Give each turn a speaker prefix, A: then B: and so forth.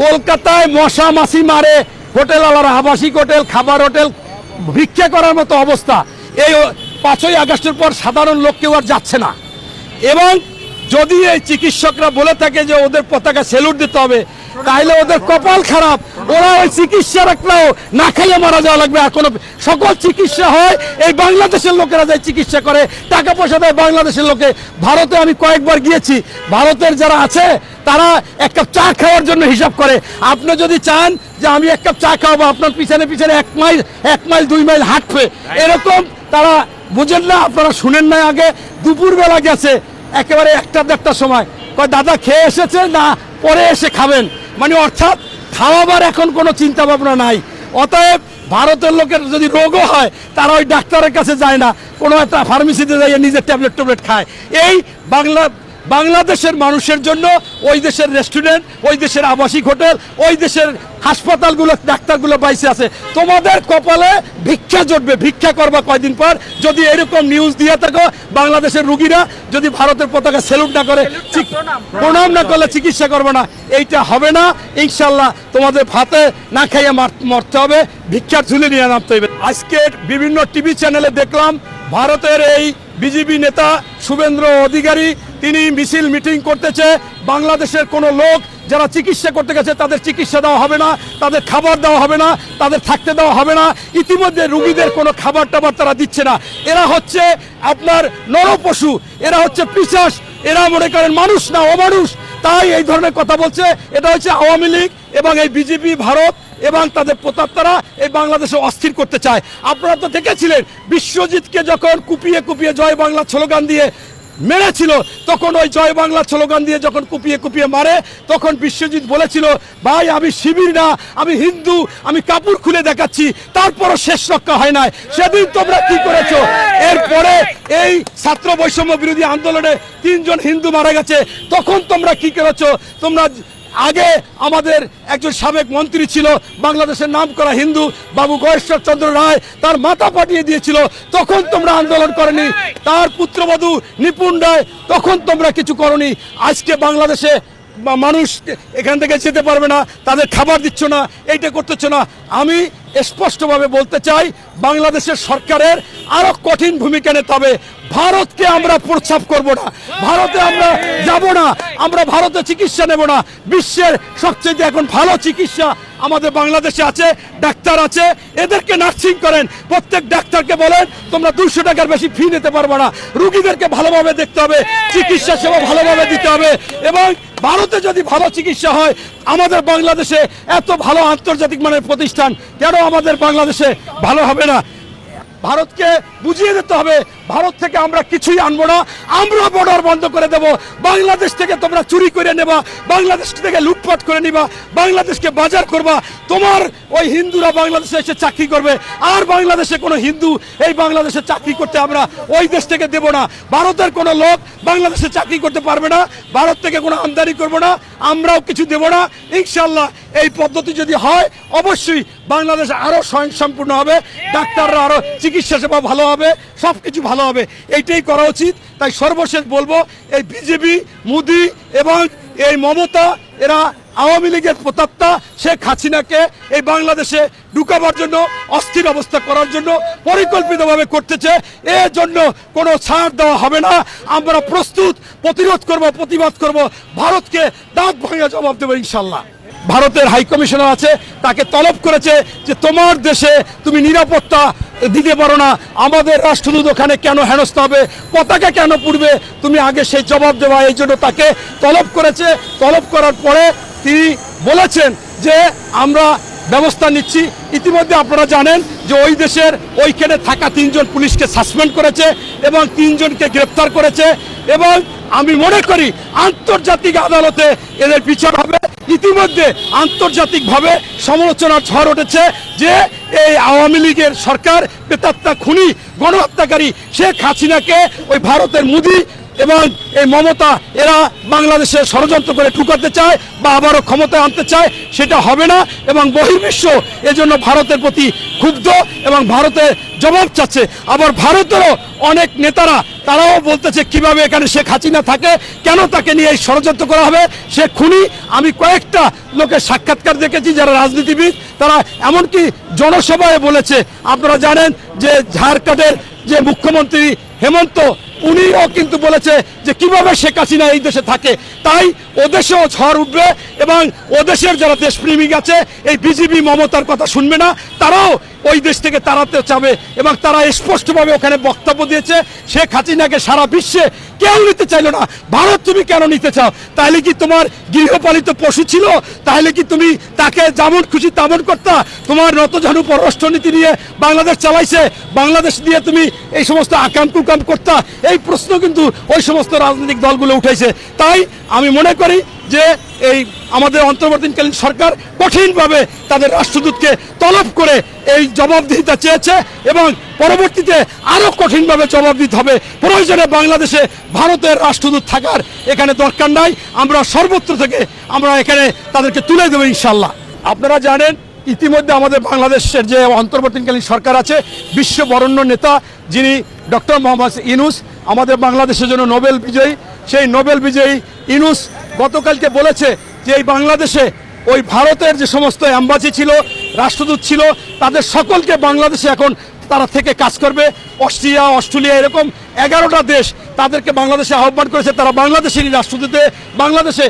A: কলকাতায় মশা মাছি মারে হোটেলওয়ালারা, আবাসিক হোটেল, খাবার হোটেল, ভিক্ষা করার মতো অবস্থা। এই 5ই আগস্টের পর সাধারণ লোক কেউ আর যাচ্ছে না। এবং যদি এই চিকিৎসকরা বলে থাকে যে ওদের পতাকা স্যালুট দিতে হবে, তাহলে ওদের কপাল খারাপ। ওরা ওই চিকিৎসা রাখলেও না খাইয়ে মারা যাওয়া লাগবে। আর কোনো সকল চিকিৎসা হয় এই বাংলাদেশের লোকেরা যায় চিকিৎসা করে, টাকা পয়সা দেয় বাংলাদেশের লোকে। ভারতে আমি কয়েকবার গিয়েছি, ভারতের যারা আছে তারা এক কাপ চা খাওয়ার জন্য হিসাব করে। আপনি যদি চান যে আমি এক কাপ চা খাওয়াবো, আপনার পিছনে পিছনে 1 মাইল 2 মাইল হাঁটবে, এরকম তারা বুঝেন না। আপনারা শুনেন না, আগে দুপুরবেলা গেছে একেবারে 1টা-1:30টার সময়, কয় দাদা খেয়ে এসেছে না পরে এসে খাবেন, মানে অর্থাৎ খাওয়াবার এখন কোনো চিন্তা ভাবনা নাই। অতএব ভারতের লোকের যদি রোগও হয় তারা ওই ডাক্তারের কাছে যায় না, কোনো একটা ফার্মেসিতে যাইয়ে নিজের ট্যাবলেট খায়। এই বাংলাদেশের মানুষের জন্য ওই দেশের রেস্টুরেন্ট, ওই দেশের আবাসিক হোটেল, ওই দেশের হাসপাতালগুলো, ডাক্তারগুলো বাইসে আছে। তোমাদের কপালে ভিক্ষা জুটবে, ভিক্ষা করবা কয়দিন পর যদি এরকম নিউজ দিয়ে থাকো। বাংলাদেশের রুগীরা যদি ভারতের পতাকা স্যালুট না করে, প্রণাম না করলে চিকিৎসা করবে না, এইটা হবে না ইনশাল্লাহ। তোমাদের ভাতে না খাইয়ে মরতে হবে, ভিক্ষার ঝুলে নিয়ে নামতে হবে। আজকে বিভিন্ন টিভি চ্যানেলে দেখলাম ভারতের এই বিজেপি নেতা শুভেন্দু অধিকারী তিনি মিছিল মিটিং করতেছে। বাংলাদেশের কোনো লোক যারা চিকিৎসা করতে গেছে তাদের চিকিৎসা দেওয়া হবে না, তাদের খাবার দেওয়া হবে না, তাদের থাকতে দেওয়া হবে না। ইতিমধ্যে রুগীদের কোনো খাবার টাবার তারা দিচ্ছে না। এরা হচ্ছে আপনার নরপশু, এরা হচ্ছে পিশাচ, এরা মনে করেন মানুষ না অমানুষ, তাই এই ধরনের কথা বলছে। এটা হচ্ছে আওয়ামী লীগ এবং এই বিজেপি ভারত এবং তাদের প্রতাপ্তারা এই বাংলাদেশে অস্থির করতে চায়। আপনারা তো দেখেছিলেন বিশ্বজিৎকে যখন কুপিয়ে কুপিয়ে জয় বাংলা স্লোগান দিয়ে মেরেছিল, তখন ওই জয় বাংলা স্লোগান দিয়ে যখন কুপিয়ে কুপিয়ে মারে, তখন বিশ্বজিৎ বলেছিল ভাই আমি শিবির না, আমি হিন্দু, আমি কাপড় খুলে দেখাচ্ছি। তারপরও শেষ রক্ষা হয় নাই। সেদিন তোমরা কি করেছো? এরপরে এই ছাত্র বৈষম্য বিরোধী আন্দোলনে 3 জন হিন্দু মারা গেছে, তখন তোমরা কি করেছো? তোমরা আগে আমাদের একজন সাবেক মন্ত্রী ছিল বাংলাদেশের নামকরা হিন্দু বাবু গয়েশ্বর চন্দ্র রায়, তার মাথা পাঠিয়ে দিয়েছিল, তখন তোমরা আন্দোলন করনি। তার পুত্রবধূ নিপুণ রায়, তখন তোমরা কিছু করনি। আজকে বাংলাদেশে মানুষ এখান থেকে যেতে পারবে না, তাদের খাবার দিচ্ছ না, এইটা করতেছ না। আমি স্পষ্টভাবে বলতে চাই বাংলাদেশের সরকারের আরো কঠিন ভূমিকা নিতে হবে। ভারতকে আমরা প্রস্তাব করব না, ভারতে আমরা যাব না, আমরা ভারতে চিকিৎসা নেব না। বিশ্বের সবচেয়ে এখন ভালো চিকিৎসা আমাদের বাংলাদেশে আছে, ডাক্তার আছে, এদেরকে নার্সিং করেন। প্রত্যেক ডাক্তারকে বলেন তোমরা 200 টাকার বেশি ফি নিতে পারবে না। রুগীদেরকে ভালোভাবে দেখতে হবে, চিকিৎসা সেবা ভালোভাবে দিতে হবে। এবং ভারতে যদি ভালো চিকিৎসা হয়, আমাদের বাংলাদেশে এত ভালো আন্তর্জাতিক মানের প্রতিষ্ঠান, কেন আমাদের বাংলাদেশে ভালো হবে না? ভারতকে বুঝিয়ে দিতে হবে ভারত থেকে আমরা কিছুই আনবো না, আমরা বর্ডার বন্ধ করে দেব। বাংলাদেশ থেকে তোমরা চুরি করে নেবা, বাংলাদেশ থেকে লুটপাট করে নিবা, বাংলাদেশকে বাজার করবা। তোমার ওই হিন্দুরা বাংলাদেশে এসে চাকরি করবে, আর বাংলাদেশে কোনো হিন্দু এই বাংলাদেশে চাকরি করতে আমরা ওই দেশ থেকে দেব না। ভারতের কোনো লোক বাংলাদেশে চাকরি করতে পারবে না, ভারত থেকে কোনো আমদানি করবো না, আমরাও কিছু দেব না। ইনশাল্লাহ এই পদ্ধতি যদি হয় অবশ্যই বাংলাদেশ আরো স্বয়ংসম্পূর্ণ হবে, ডাক্তাররা আরো চিকিৎসা সেবা ভালো হবে, সবকিছু ভালো হবে। এইটাই করা উচিত। তাই সর্বশেষ বলবো এই বিজেপি, মোদি এবং এই মমতা, এরা আওয়ামী লীগের প্রতাপ্তা শেখ হাসিনাকে এই বাংলাদেশে ঢুকাবার জন্য, অস্থির অবস্থা করার জন্য পরিকল্পিতভাবে করতেছে। এর জন্য কোনো ছাড় দেওয়া হবে না। আমরা প্রস্তুত, প্রতিরোধ করব, প্রতিবাদ করব, ভারতকে দাঁত ভাঙা জবাব দেবো ইনশাল্লাহ। ভারতের হাই কমিশনার আছে, তাকে তলব করেছে যে তোমার দেশে তুমি নিরাপত্তা দিতে পারো না, আমাদের রাষ্ট্রদূত ওখানে কেন হেনস্থা হবে, পতাকা কেন পুড়বে, তুমি আগে সেই জবাব দেওয়া। এই জন্য তাকে তলব করেছে। তলব করার পরে তিনি বলেছেন যে আমরা ব্যবস্থা নিচ্ছি। ইতিমধ্যে আপনারা জানেন যে ওই দেশের ওইখানে থাকা 3 জন পুলিশকে সাসপেন্ড করেছে এবং 3 জনকে গ্রেপ্তার করেছে। এবং আমি মনে করি আন্তর্জাতিক আদালতে এদের বিচার হবে। ইতিমধ্যে আন্তর্জাতিকভাবে সমালোচনার ঝড় উঠেছে যে এই আওয়ামী লীগের সরকার, প্রেতাত্মা, খুনি, গণহত্যাকারী শেখ হাসিনাকে ওই ভারতের মোদি এবং এই মমতা এরা বাংলাদেশে ষড়যন্ত্র করে ঢুকাতে চায় বা আবারও ক্ষমতায় আনতে চায়। সেটা হবে না এবং বহির্বিশ্ব এজন্য ভারতের প্রতি ক্ষুব্ধ এবং ভারতের জবাব চাচ্ছে। আবার ভারতেরও অনেক নেতারা তারাও বলতেছে কিভাবে এখানে শেখ হাসিনা থাকে, কেন তাকে নিয়ে এই ষড়যন্ত্র করা হবে, সে খুনি। আমি কয়েকটা লোকের সাক্ষাৎকার দেখেছি যারা রাজনীতিবিদ, তারা এমনকি জনসভায় বলেছে। আপনারা জানেন যে ঝাড়খণ্ডের যে মুখ্যমন্ত্রী হেমন্ত, উনিও কিন্তু বলেছে যে কিভাবে শেখ হাসিনা এই দেশে থাকে। তাই ওদেশেও ঝড় উঠবে এবং ওদেশের যারা দেশপ্রেমিক আছে, এই বিজেপি মমতার কথা শুনবে না, তারাও ওই দেশ থেকে তাড়াতে চাবে। এবং তারা স্পষ্টভাবে ওখানে বক্তব্য দিয়েছে, শেখ হাসিনাকে সারা বিশ্বে কেউ নিতে চাইলো না, ভারত তুমি কেন নিতে চাও? তাহলে কি তোমার গৃহপালিত পশু ছিল? তাহলে কি তুমি তাকে যেমন খুশি তেমন করতা? তোমার নতজানু পররাষ্ট্রনীতি নিয়ে বাংলাদেশ চালাইছে, বাংলাদেশ দিয়ে তুমি এই সমস্ত আকাম কুকাম করতা? এই প্রশ্ন কিন্তু ওই সমস্ত রাজনৈতিক দলগুলো উঠাইছে। তাই আমি মনে করি যে এই আমাদের অন্তর্বর্তীকালীন সরকার কঠিনভাবে তাদের রাষ্ট্রদূতকে তলব করে এই জবাবদিহিতা চেয়েছে এবং পরবর্তীতে আরো কঠিনভাবে জবাব দিতে হবে। প্রয়োজনে বাংলাদেশে ভারতের রাষ্ট্রদূত থাকার এখানে দরকার নাই, আমরা সর্বত্র থেকে আমরা এখানে তাদেরকে তুলে দেবো ইনশাল্লাহ। আপনারা জানেন ইতিমধ্যে আমাদের বাংলাদেশের যে অন্তর্বর্তীকালীন সরকার আছে, বিশ্ব বরেণ্য নেতা যিনি ডক্টর মোহাম্মদ ইউনূস, আমাদের বাংলাদেশের জন্য নোবেল বিজয়ী, সেই নোবেল বিজয়ী ইউনূস গতকালকে বলেছে যে এই বাংলাদেশে ওই ভারতের যে সমস্ত অ্যাম্বাসি ছিল, রাষ্ট্রদূত ছিল, তাদের সকলকে বাংলাদেশে এখন তারা থেকে কাজ করবে। অস্ট্রেলিয়া এরকম 11টা দেশ তাদেরকে বাংলাদেশে আহ্বান করেছে, তারা বাংলাদেশেরই রাষ্ট্রদূতে বাংলাদেশে